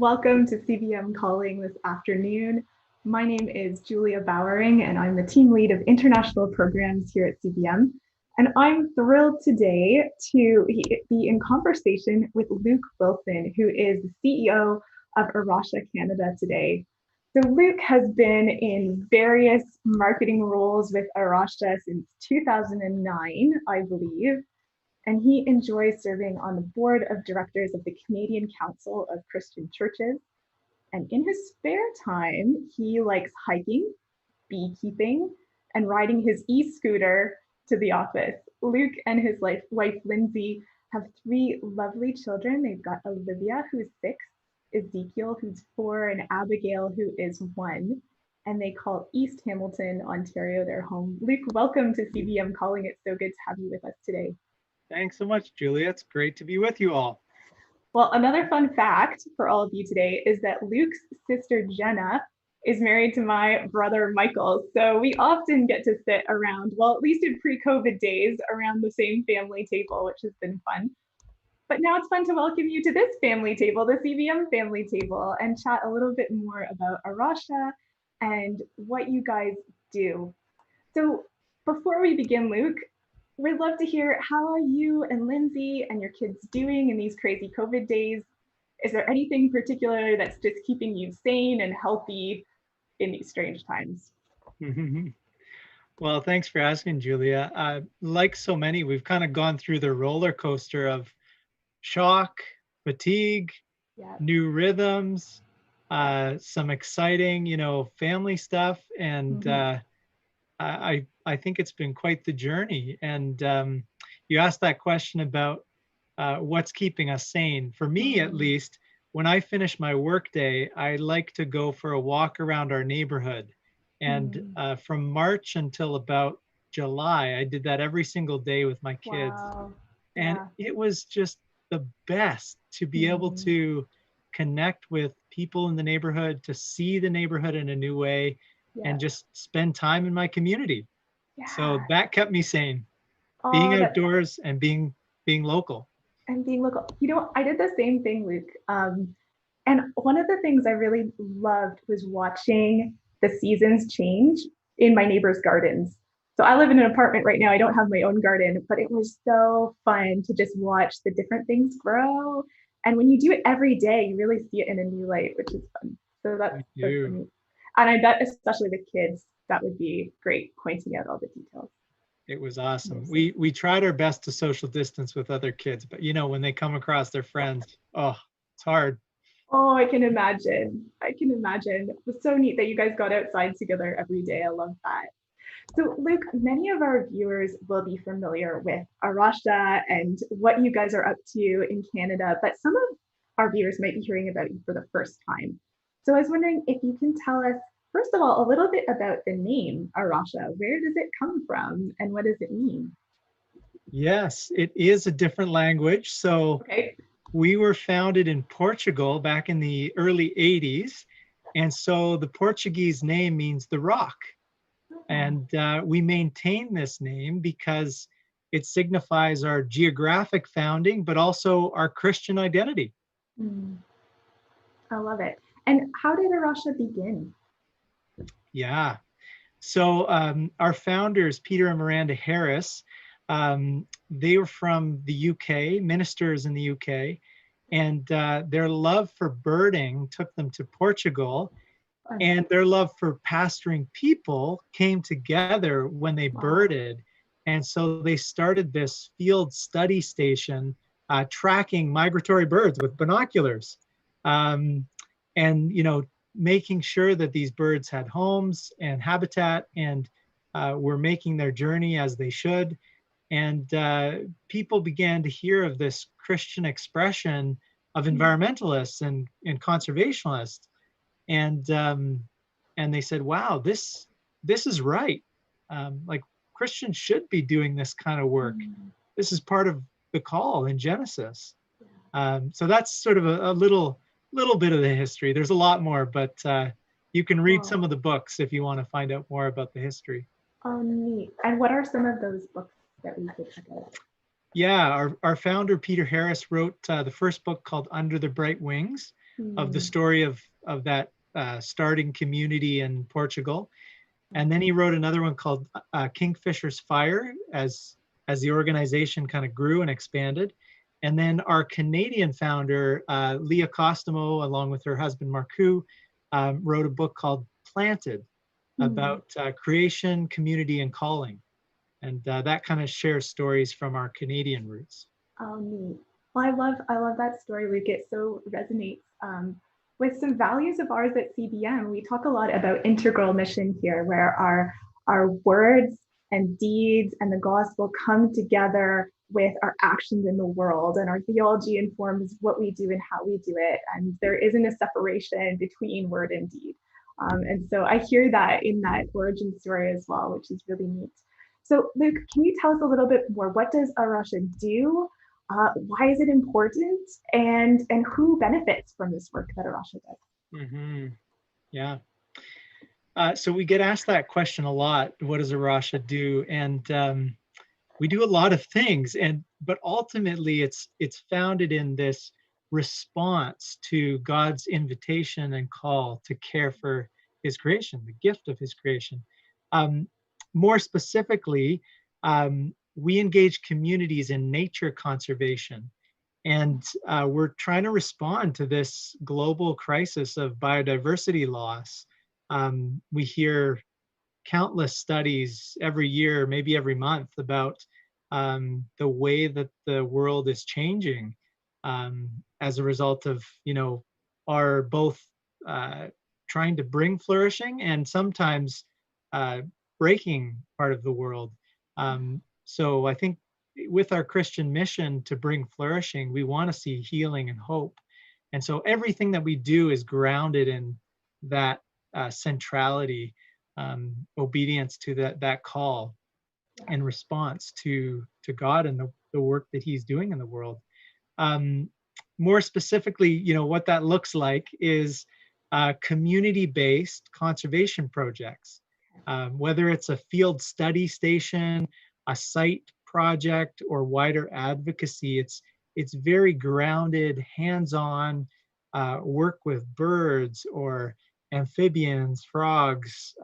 Welcome to CBM Calling this afternoon. My name is Julia Bowering, and I'm the team lead of international programs here at CBM. And I'm thrilled today to be in conversation with Luke Wilson, who is the CEO of A Rocha Canada today. So Luke has been in various marketing roles with A Rocha since 2009, I believe, and he enjoys serving on the board of directors of the Canadian Council of Christian Churches. And in his spare time, he likes hiking, beekeeping, and riding his e-scooter to the office. Luke and his wife, Lindsay, have three lovely children. They've got Olivia, who's 6, Ezekiel, who's 4, and Abigail, who is 1. And they call East Hamilton, Ontario, their home. Luke, welcome to CBM Calling. It's so good to have you with us today. Thanks so much, Julia. It's great to be with you all. Well, another fun fact for all of you today is that Luke's sister Jenna is married to my brother Michael. So we often get to sit around, well, at least in pre-COVID days, around the same family table, which has been fun. But now it's fun to welcome you to this family table, the CBM family table, and chat a little bit more about A Rocha and what you guys do. So before we begin, Luke, we'd love to hear, how are you and Lindsay and your kids doing in these crazy COVID days? Is there anything particular that's just keeping you sane and healthy in these strange times? Well, thanks for asking, Julia. Like so many, we've kind of gone through the roller coaster of shock, fatigue, new rhythms, some exciting, family stuff. And I think it's been quite the journey. And you asked that question about what's keeping us sane. For me, at least, when I finish my workday, I like to go for a walk around our neighborhood. And from March until about July, I did that every single day with my kids. Wow. And it was just the best to be able to connect with people in the neighborhood, to see the neighborhood in a new way, and just spend time in my community. So that kept me sane, being outdoors and being local. And being local. I did the same thing, Luke. And one of the things I really loved was watching the seasons change in my neighbors' gardens. So I live in an apartment right now. I don't have my own garden, but it was so fun to just watch the different things grow. And when you do it every day, you really see it in a new light, which is fun. So that's so funny. And I bet especially the kids, that would be great, pointing out all the details. It was awesome. We tried our best to social distance with other kids, but when they come across their friends, it's hard. Oh, I can imagine. It was so neat that you guys got outside together every day. I love that. So Luke, many of our viewers will be familiar with A Rocha and what you guys are up to in Canada, but some of our viewers might be hearing about you for the first time. So I was wondering if you can tell us, first of all, a little bit about the name A Rocha. Where does it come from and what does it mean? Yes, it is a different language. So we were founded in Portugal back in the early 80s. And so the Portuguese name means the rock. And we maintain this name because it signifies our geographic founding, but also our Christian identity. I love it. And how did A Rocha begin? Yeah. So our founders, Peter and Miranda Harris, they were from the UK, ministers in the UK, and their love for birding took them to Portugal. And their love for pastoring people came together when they birded. And so they started this field study station tracking migratory birds with binoculars. And, making sure that these birds had homes and habitat and were making their journey as they should. And people began to hear of this Christian expression of environmentalists and conservationists. And they said, wow, this is right. Like Christians should be doing this kind of work. This is part of the call in Genesis. So that's sort of a little bit of the history. There's a lot more, but you can read some of the books if you want to find out more about the history. Oh, neat. And what are some of those books that we could check out? Yeah, our founder, Peter Harris, wrote the first book called Under the Bright Wings. of the Mm. story of that starting community in Portugal. And then he wrote another one called Kingfisher's Fire as the organization kind of grew and expanded. And then our Canadian founder, Leah Costomo, along with her husband, Marcoux, wrote a book called Planted Mm. about creation, community, and calling. And that kind of shares stories from our Canadian roots. Oh, neat. Well, I love that story, Luke. It so resonates with some values of ours at CBM. We talk a lot about integral mission here, where our words and deeds and the gospel come together with our actions in the world, and our theology informs what we do and how we do it. And there isn't a separation between word and deed. And so I hear that in that origin story as well, which is really neat. So, Luke, can you tell us a little bit more? What does A Rocha do? Why is it important, and who benefits from this work that A Rocha does? Mm-hmm. Yeah. So we get asked that question a lot. What does A Rocha do? And we do a lot of things, but ultimately it's founded in this response to God's invitation and call to care for His creation, the gift of His creation. Um, More specifically, we engage communities in nature conservation, and we're trying to respond to this global crisis of biodiversity loss. We hear countless studies every year, maybe every month, about the way that the world is changing as a result of, our both uh, trying to bring flourishing and sometimes uh, breaking part of the world. So I think with our Christian mission to bring flourishing, we want to see healing and hope. And so everything that we do is grounded in that centrality, obedience to that call, and response to God and the work that He's doing in the world. Um, More specifically, what that looks like is community-based conservation projects. Whether it's a field study station, a site project, or wider advocacy, it's very grounded, hands-on work with birds or amphibians, frogs,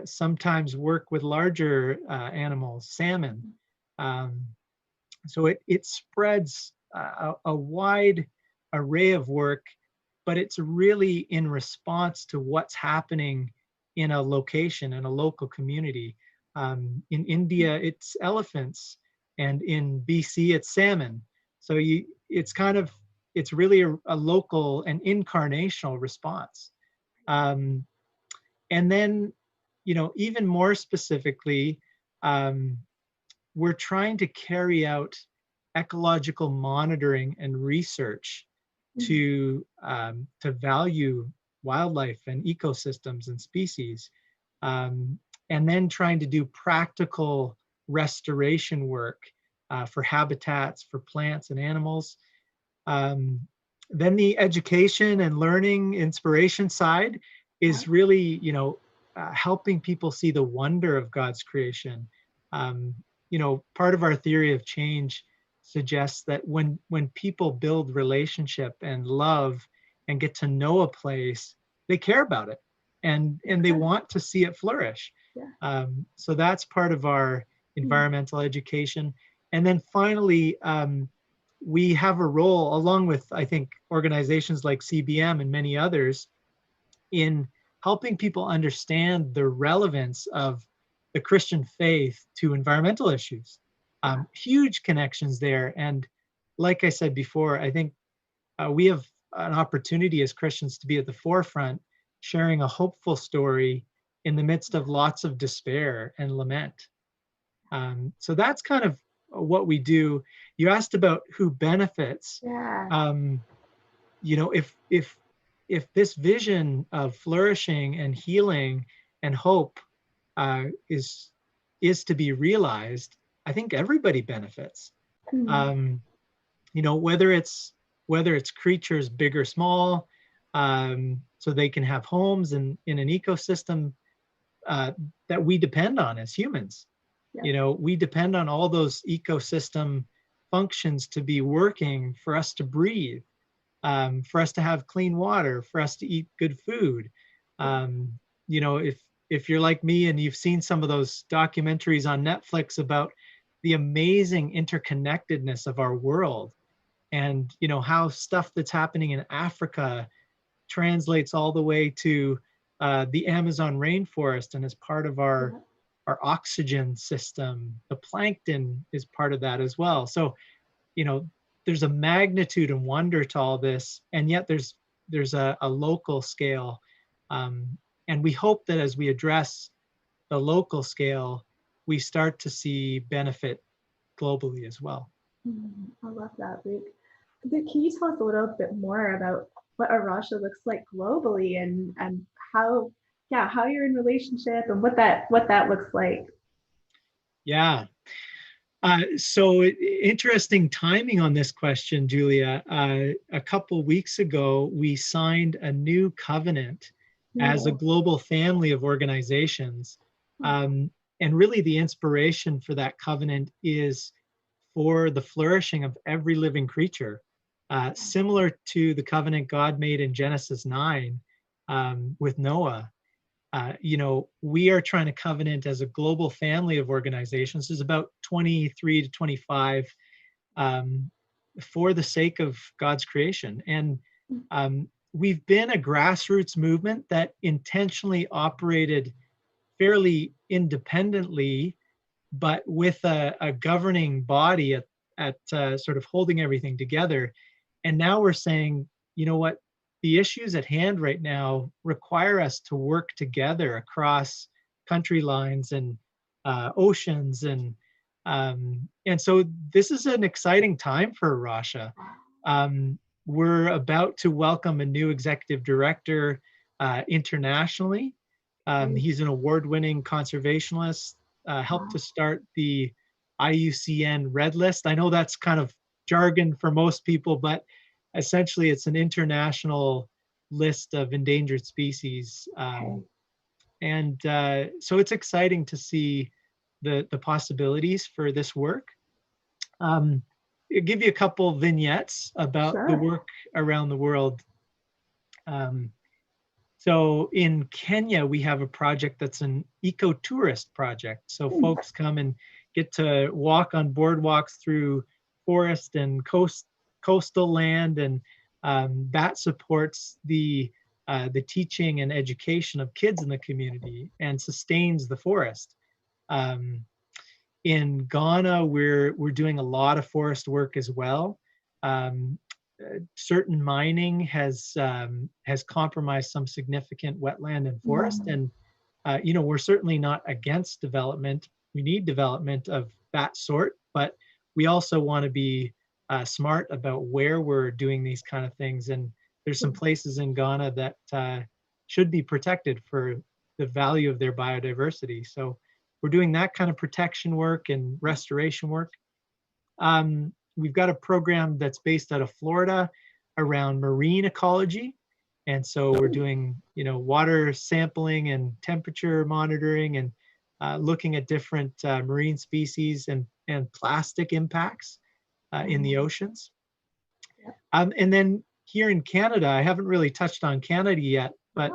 sometimes work with larger animals, salmon. Um, so it spreads a wide array of work, but it's really in response to what's happening in a location, in a local community. In India, it's elephants, and in BC, it's salmon. So it's really a local and incarnational response. Um, and then, even more specifically, um, we're trying to carry out ecological monitoring and research to value wildlife and ecosystems and species, um, and then trying to do practical restoration work for habitats for plants and animals. Um, then the education and learning inspiration side Yeah. is really, helping people see the wonder of God's creation. Part of our theory of change suggests that when people build relationship and love and get to know a place, they care about it, and Makes they sense. want to see it flourish. Yeah. So that's part of our Mm. environmental education. And then finally, we have a role, along with, I think, organizations like CBM and many others, in helping people understand the relevance of the Christian faith to environmental issues. Yeah. Huge connections there. And like I said before, I think we have an opportunity as Christians to be at the forefront, sharing a hopeful story in the midst of lots of despair and lament. So that's kind of what we do. You asked about who benefits. Yeah. Um, if this vision of flourishing and healing and hope is to be realized, I think everybody benefits. Mm. Um, whether it's creatures big or small, so they can have homes in an ecosystem that we depend on as humans. Yeah. We depend on all those ecosystem functions to be working for us to breathe. for us to have clean water, for us to eat good food. You know, if you're like me and you've seen some of those documentaries on Netflix about the amazing interconnectedness of our world, and you know how stuff that's happening in Africa translates all the way to the Amazon rainforest and is part of our oxygen system. The plankton is part of that as well. So, you know, there's a magnitude and wonder to all this, and yet there's a local scale. And we hope that as we address the local scale, we start to see benefit globally as well. I love that, Luke. Can you tell us a little bit more about what A Rocha looks like globally and how yeah how you're in relationship and what that looks like? Yeah. So interesting timing on this question, Julia. A couple weeks ago, we signed a new covenant as a global family of organizations. Um, and really the inspiration for that covenant is for the flourishing of every living creature, similar to the covenant God made in Genesis 9 with Noah. You know, we are trying to covenant as a global family of organizations. There's about 23 to 25 um, for the sake of God's creation. And we've been a grassroots movement that intentionally operated fairly independently, but with a governing body at sort of holding everything together. And now we're saying, you know what, the issues at hand right now require us to work together across country lines and oceans, and so this is an exciting time for Russia. We're about to welcome a new executive director internationally. He's an award-winning conservationist, helped to start the IUCN Red List. I know that's kind of jargon for most people, but essentially it's an international list of endangered species. And so it's exciting to see the possibilities for this work. I'll give you a couple vignettes about the work around the world. So in Kenya, we have a project that's an eco-tourist project. So folks come and get to walk on boardwalks through forest and coastal land, and that supports the teaching and education of kids in the community and sustains the forest. In Ghana, we're doing a lot of forest work as well. Certain mining has compromised some significant wetland and forest, and you know, we're certainly not against development. We need development of that sort, but we also want to be smart about where we're doing these kind of things. And there's some places in Ghana that should be protected for the value of their biodiversity. So we're doing that kind of protection work and restoration work. We've got a program that's based out of Florida around marine ecology. And so we're doing, you know, water sampling and temperature monitoring and looking at different marine species and plastic impacts in the oceans. And then here in Canada, I haven't really touched on Canada yet, but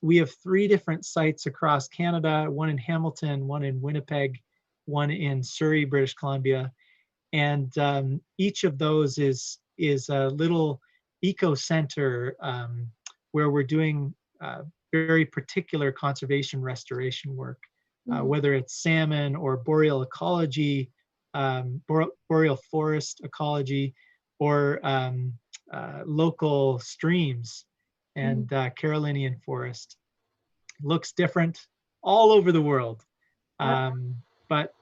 we have 3 different sites across Canada, one in Hamilton, one in Winnipeg, one in Surrey, British Columbia. And each of those is a little eco center where we're doing very particular conservation restoration work, whether it's salmon or boreal ecology, boreal forest ecology, or local streams and Carolinian forest. Looks different all over the world. But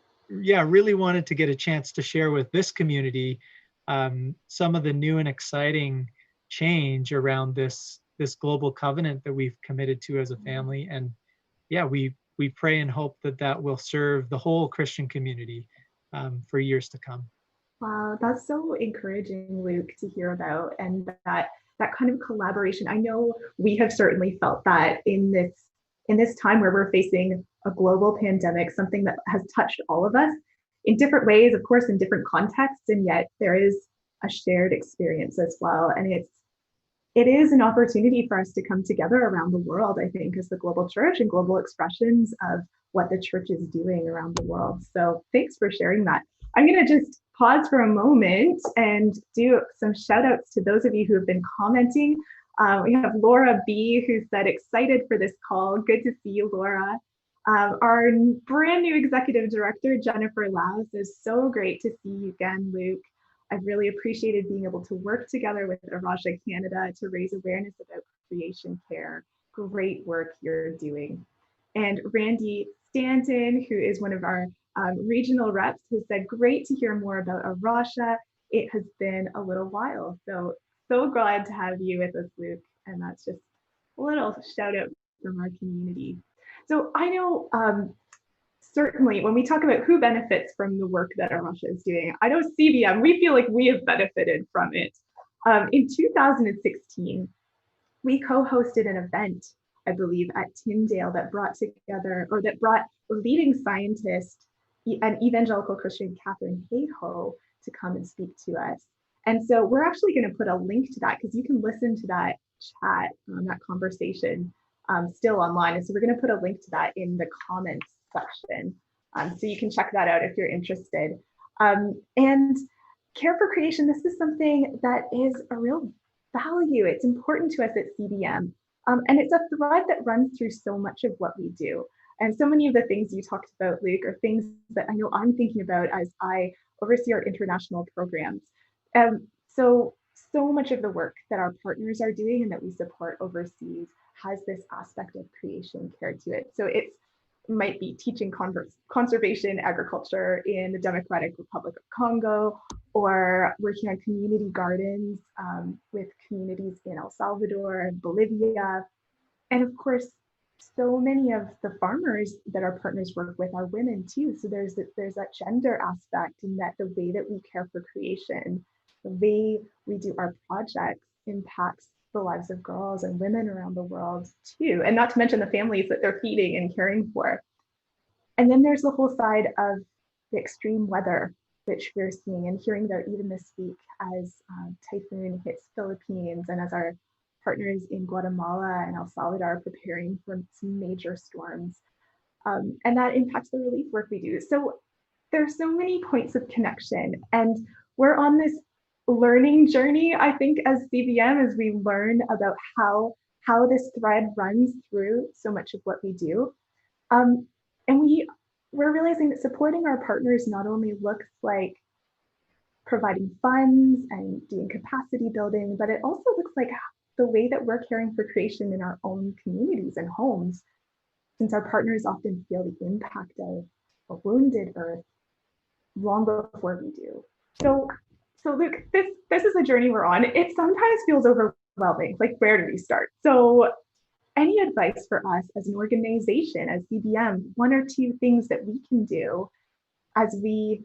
yeah, really wanted to get a chance to share with this community some of the new and exciting change around this global covenant that we've committed to as a family. And yeah, we pray and hope that that will serve the whole Christian community for years to come. Wow, that's so encouraging, Luke, to hear about, and that kind of collaboration. I know we have certainly felt that in this time where we're facing a global pandemic, something that has touched all of us in different ways, of course, in different contexts, and yet there is a shared experience as well. And it is an opportunity for us to come together around the world, I think, as the global church and global expressions of what the church is doing around the world. So thanks for sharing that. I'm going to just pause for a moment and do some shout outs to those of you who have been commenting. We have Laura B, who said, excited for this call. Good to see you, Laura. Our brand new executive director, Jennifer Lau, says, so great to see you again, Luke. I've really appreciated being able to work together with A Rocha Canada to raise awareness about creation care. Great work you're doing. And Randy Stanton, who is one of our regional reps, has said, great to hear more about A Rocha. It has been a little while. So glad to have you with us, Luke. And that's just a little shout out from our community. So I know certainly when we talk about who benefits from the work that A Rocha is doing, I know CBM, we feel like we have benefited from it. In 2016, we co-hosted an event, I believe, at Tyndale that brought together, or that brought a leading scientist, an evangelical Christian, Catherine Hayhoe, to come and speak to us. And so we're actually going to put a link to that because you can listen to that chat, that conversation still online. And so we're going to put a link to that in the comments section. So you can check that out if you're interested. And care for creation, this is something that is a real value. It's important to us at CBM. And it's a thread that runs through so much of what we do. And so many of the things you talked about, Luke, are things that I know I'm thinking about as I oversee our international programs. So much of the work that our partners are doing and that we support overseas has this aspect of creation care to it. So it might be teaching conservation agriculture in the Democratic Republic of Congo, or working on community gardens with communities in El Salvador and Bolivia. And of course, so many of the farmers that our partners work with are women too. So there's that gender aspect, in that the way that we care for creation, the way we do our projects impacts the lives of girls and women around the world too. And not to mention the families that they're feeding and caring for. And then there's the whole side of the extreme weather, which we're seeing and hearing about even this week as typhoon hits Philippines, and as our partners in Guatemala and El Salvador are preparing for some major storms. And that impacts the relief work we do. So there's so many points of connection, and we're on this learning journey, I think, as CBM, as we learn about how this thread runs through so much of what we do. And we're realizing that supporting our partners not only looks like providing funds and doing capacity building, but it also looks like the way that we're caring for creation in our own communities and homes, since our partners often feel the impact of a wounded earth long before we do. So Luke, this is a journey we're on. It sometimes feels overwhelming. Like, where do we start? So any advice for us as an organization, as CBM, one or two things that we can do as we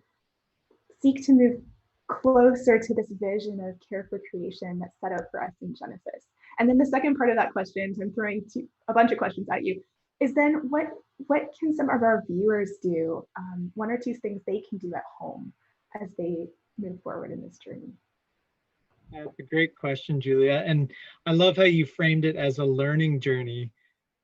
seek to move closer to this vision of care for creation that's set out for us in Genesis? And then the second part of that question, so I'm throwing a bunch of questions at you, is then what can some of our viewers do, one or two things they can do at home as they move forward in this journey? That's a great question, Julia. And I love how you framed it as a learning journey.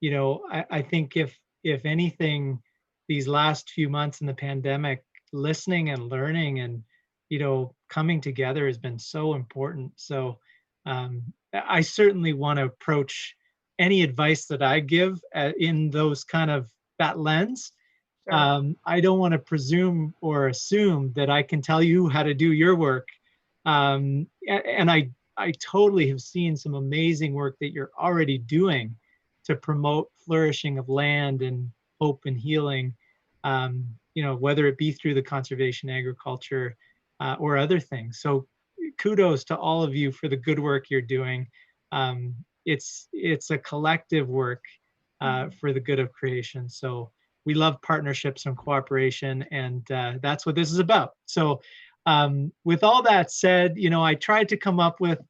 You know, I think if anything, these last few months in the pandemic, listening and learning and, you know, coming together has been so important. So I certainly want to approach any advice that I give in those kind of that lens. Sure. I don't want to presume or assume that I can tell you how to do your work. And I totally have seen some amazing work that you're already doing to promote flourishing of land and hope and healing, you know, whether it be through the conservation agriculture or other things. So kudos to all of you for the good work you're doing. It's a collective work for the good of creation. So we love partnerships and cooperation, and that's what this is about. So with all that said, you know, I tried to come up with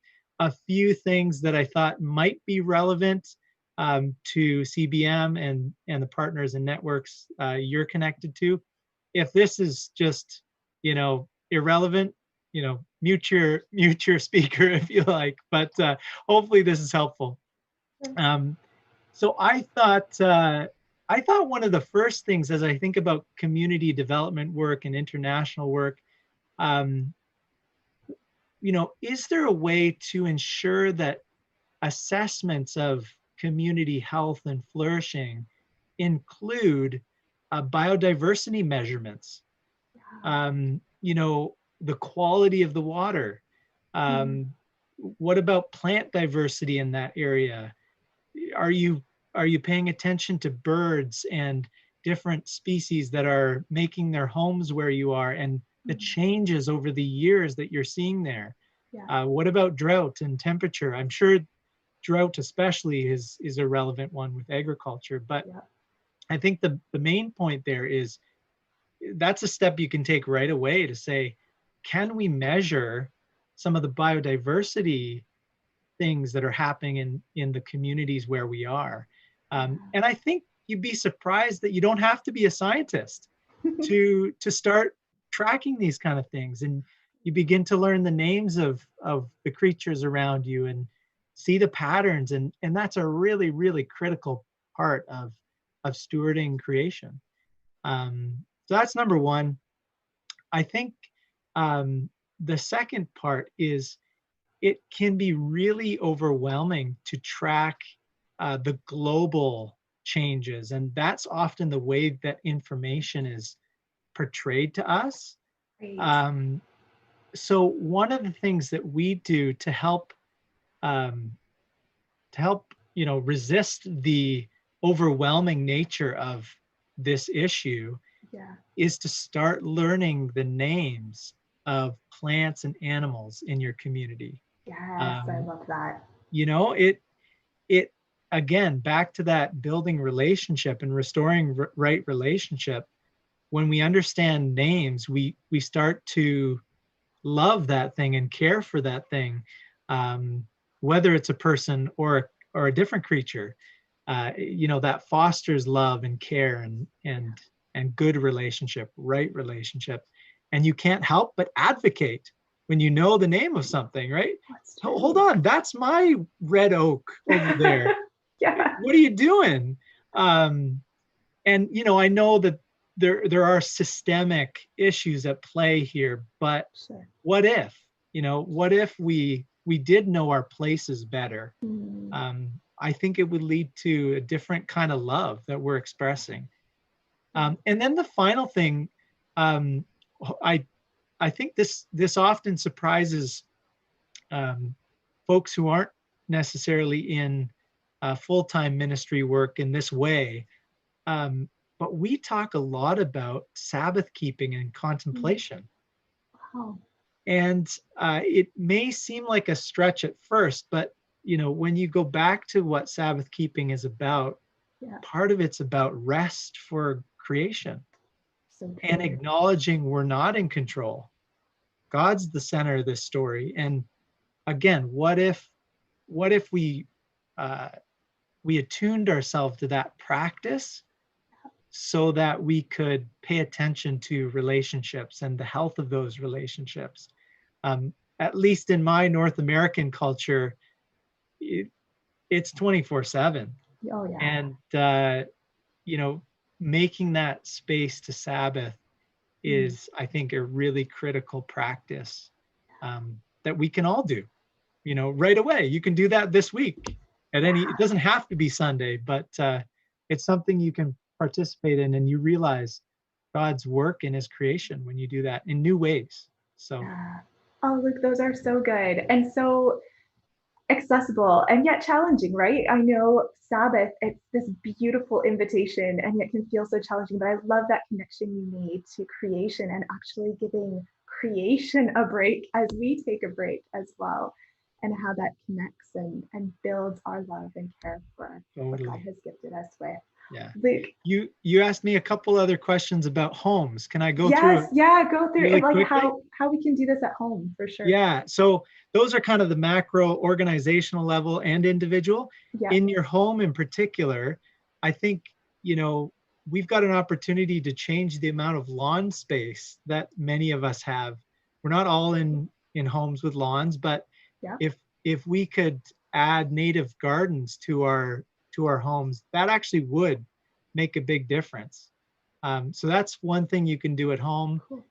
a few things that I thought might be relevant to CBM and the partners and networks you're connected to. If this is just, you know, irrelevant, mute your speaker if you like, but hopefully this is helpful. So I thought one of the first things as I think about community development work and international work, um, is there a way to ensure that assessments of community health and flourishing include biodiversity measurements, the quality of the water. What about plant diversity in that area? Are you paying attention to birds and different species that are making their homes where you are and the changes over the years that you're seeing there? What about drought and temperature? I'm sure drought especially is a relevant one with agriculture, but I think the main point there is that's a step you can take right away to say, can we measure some of the biodiversity things that are happening in the communities where we are? And I think you'd be surprised that you don't have to be a scientist to start tracking these kind of things, and you begin to learn the names of the creatures around you and see the patterns, and that's a really, really critical part of stewarding creation. So that's number one. I think the second part is it can be really overwhelming to track the global changes, and that's often the way that information is portrayed to us. So one of the things that we do to help resist the overwhelming nature of this issue is to start learning the names of plants and animals in your community. I love that. It again, back to that building relationship and restoring right relationship. When we understand names, we start to love that thing and care for that thing, whether it's a person or a different creature. That fosters love and care and good relationship, right relationship. And you can't help but advocate when you know the name of something, right? Hold on, that's my red oak over there. What are you doing? And I know that there are systemic issues at play here, but what if we did know our places better? I think it would lead to a different kind of love that we're expressing. And then the final thing, I think this often surprises folks who aren't necessarily in full-time ministry work in this way. But we talk a lot about Sabbath keeping and contemplation. And it may seem like a stretch at first, but when you go back to what Sabbath keeping is about, part of it's about rest for creation and acknowledging we're not in control. God's the center of this story. And again, what if we attuned ourselves to that practice so that we could pay attention to relationships and the health of those relationships? At least in my North American culture, it's 24/7. And making that space to Sabbath is, I think, a really critical practice that we can all do, right away. You can do that this week it doesn't have to be Sunday, but it's something you can participate in, and you realize God's work in his creation when you do that in new ways. So oh, look, those are so good and so accessible and yet challenging, right? I know Sabbath, it's this beautiful invitation and yet can feel so challenging, but I love that connection you made to creation and actually giving creation a break as we take a break as well, and how that connects and builds our love and care for what God has gifted us with. Luke, you asked me a couple other questions about homes. Can I go through? Go through really it, like quickly? how we can do this at home for sure. So those are kind of the macro organizational level and individual. In your home in particular, I think we've got an opportunity to change the amount of lawn space that many of us have. we're not all in homes with lawns, but Yeah. if we could add native gardens to our homes, that actually would make a big difference. So that's one thing you can do at home. Cool.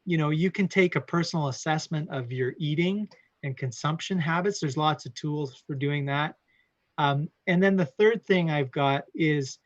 You can take a personal assessment of your eating and consumption habits. There's lots of tools for doing that. And then the third thing I've got is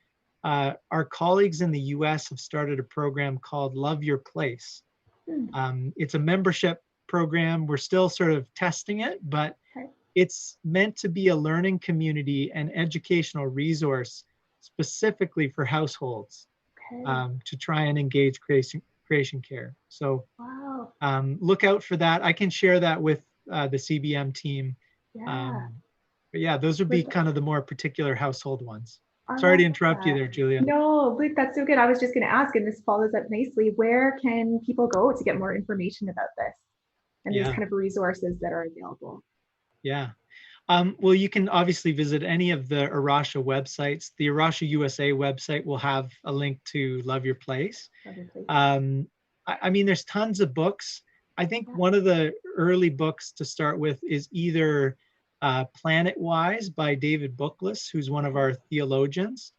our colleagues in the US have started a program called Love Your Place. Hmm. It's a membership program. We're still sort of testing it, but Okay. it's meant to be a learning community and educational resource specifically for households Okay. to try and engage creation care. So Wow. look out for that. I can share that with the CBM team. Yeah. Um, but yeah, those would be Like, kind of the more particular household ones. I Sorry to love interrupt you that. there, Julia. No, Luke, that's so good. I was just going to ask, and this follows up nicely. Where can people go to get more information about this and these Yeah, kind of resources that are available? yeah. Well, you can obviously visit any of the A Rocha websites. The A Rocha USA website will have a link to Love Your Place. Love your place. I mean, there's tons of books. I think Yeah. one of the early books to start with is either Planet Wise by David Bookless, who's one of Okay. our theologians,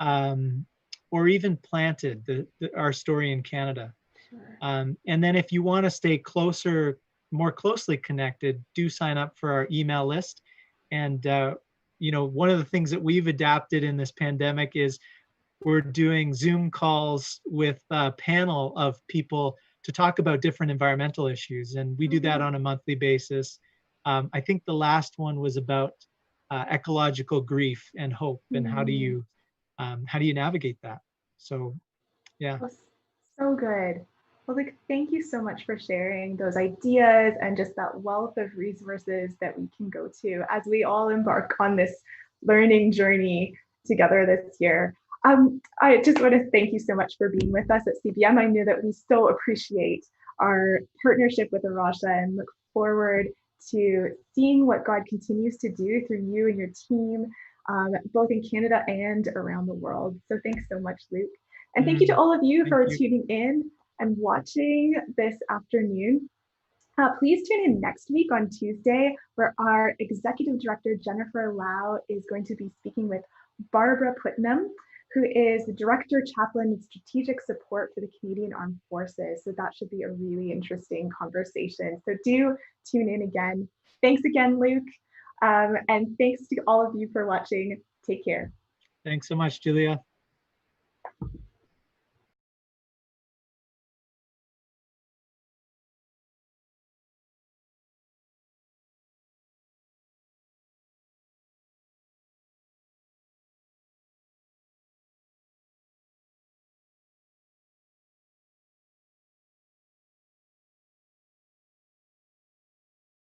um, or even Planted, our story in Canada. Sure. And then if you want to stay closer, more closely connected, do sign up for our email list. And one of the things that we've adapted in this pandemic is we're doing Zoom calls with a panel of people to talk about different environmental issues, and we do that Okay. on a monthly basis. I think the last one was about ecological grief and hope, and Hmm. how do you navigate that? So yeah, Oh, so good. Well, like, thank you so much for sharing those ideas and just that wealth of resources that we can go to as we all embark on this learning journey together this year. I just want to thank you so much for being with us at CBM. I know that we so appreciate our partnership with A Rocha and look forward to seeing what God continues to do through you and your team, both in Canada and around the world. So thanks so much, Luke. And thank you to mm, all of you thank for you. tuning in and watching this afternoon. Please tune in next week on Tuesday, where our Executive Director, Jennifer Lau, is going to be speaking with Barbara Putnam, who is the Director, Chaplain, and Strategic Support for the Canadian Armed Forces. So that should be a really interesting conversation. So do tune in again. Thanks again, Luke. And thanks to all of you for watching. Take care. Thanks so much, Julia.